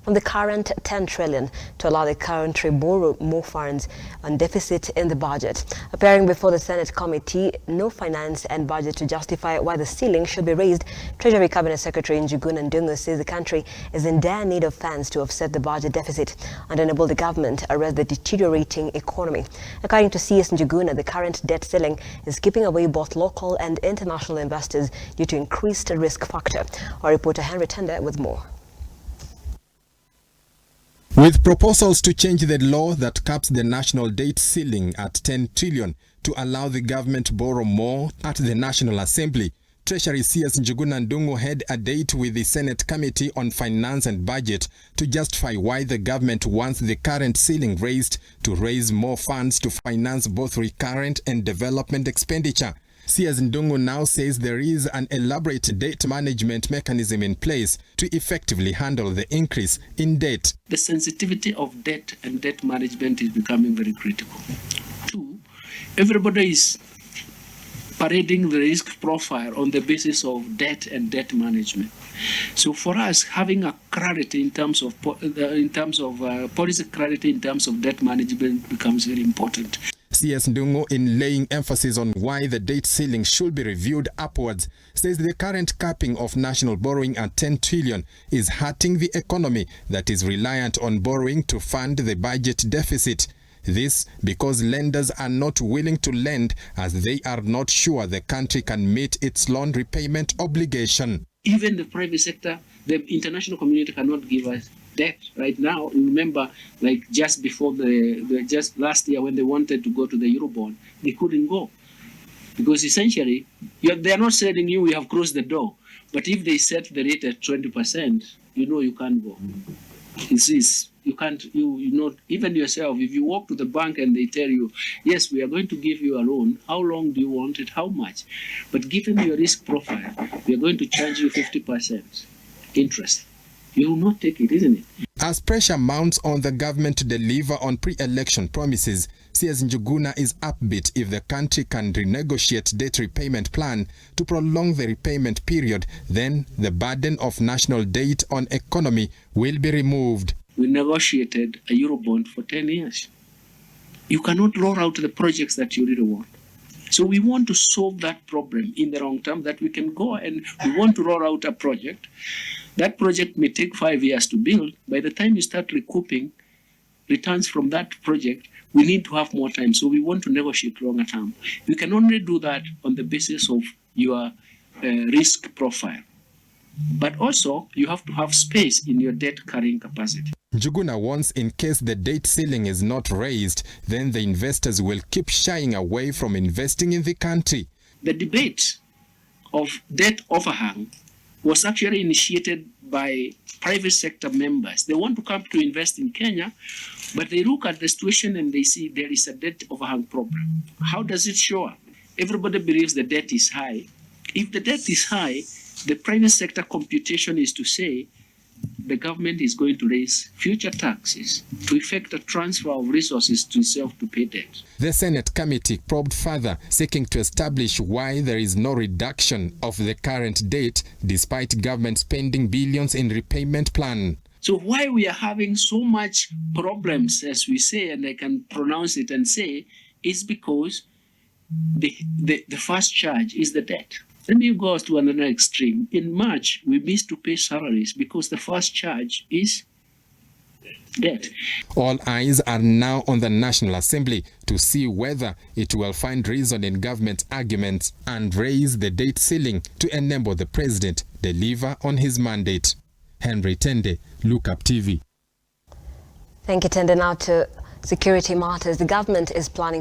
from the current 10 trillion to allow the country borrow more funds on deficit in the budget. Appearing before the Senate Committee, No Finance and Budget to justify why the ceiling should be raised, Treasury Cabinet Secretary Njuguna Ndung'u says the country is in dire need of funds to offset the budget deficit and enable the government arrest the deteriorating economy. According to CS Njuguna, the current debt ceiling is keeping away both local and international investors due to increased risk factor. Our reporter Henry Tender with more. With proposals to change the law that caps the national debt ceiling at 10 trillion to allow the government to borrow more at the National Assembly, Treasury CS Njuguna Ndung'u had a date with the Senate Committee on Finance and Budget to justify why the government wants the current ceiling raised to raise more funds to finance both recurrent and development expenditure. CS Ndung'u now says there is an elaborate debt management mechanism in place to effectively handle the increase in debt. The sensitivity of debt and debt management is becoming very critical. Two, everybody is parading the risk profile on the basis of debt and debt management. So for us, having a clarity in terms of policy clarity in terms of debt management becomes very important. CS Ndung'u, in laying emphasis on why the debt ceiling should be reviewed upwards, says the current capping of national borrowing at 10 trillion is hurting the economy that is reliant on borrowing to fund the budget deficit. This because lenders are not willing to lend as they are not sure the country can meet its loan repayment obligation. Even the private sector, the international community cannot give us debt right now. You remember, like just before just last year when they wanted to go to the Eurobond, they couldn't go because essentially they are not telling you we have closed the door. But if they set the rate at 20%, you can't go. You can't. You know, even yourself, if you walk to the bank and they tell you, yes, we are going to give you a loan. How long do you want it? How much? But given your risk profile, we are going to charge you 50% interest. You will not take it, isn't it? As pressure mounts on the government to deliver on pre-election promises, CS Njuguna is upbeat if the country can renegotiate debt repayment plan to prolong the repayment period, then the burden of national debt on economy will be removed. We negotiated a Eurobond for 10 years. You cannot roll out the projects that you really want. So we want to solve that problem in the long term, that we can go and we want to roll out a project. That project may take 5 years to build. By the time you start recouping returns from that project, we need to have more time. So we want to negotiate longer term. You can only do that on the basis of your risk profile. But also, you have to have space in your debt carrying capacity. Njuguna warns in case the debt ceiling is not raised, then the investors will keep shying away from investing in the country. The debate of debt overhang was actually initiated by private sector members. They want to come to invest in Kenya, but they look at the situation and they see there is a debt overhang problem. How does it show up? Everybody believes the debt is high. If the debt is high, the private sector computation is to say the government is going to raise future taxes to effect a transfer of resources to itself to pay debt. The Senate Committee probed further, seeking to establish why there is no reduction of the current debt despite government spending billions in repayment plan. So why we are having so much problems, as we say, and I can pronounce it and say, is because the first charge is the debt. Let me go to another extreme. In March, we missed to pay salaries because the first charge is debt. All eyes are now on the National Assembly to see whether it will find reason in government arguments and raise the debt ceiling to enable the president deliver on his mandate. Henry Tende, Lookup TV. Thank you, Tende. Now to security matters. The government is planning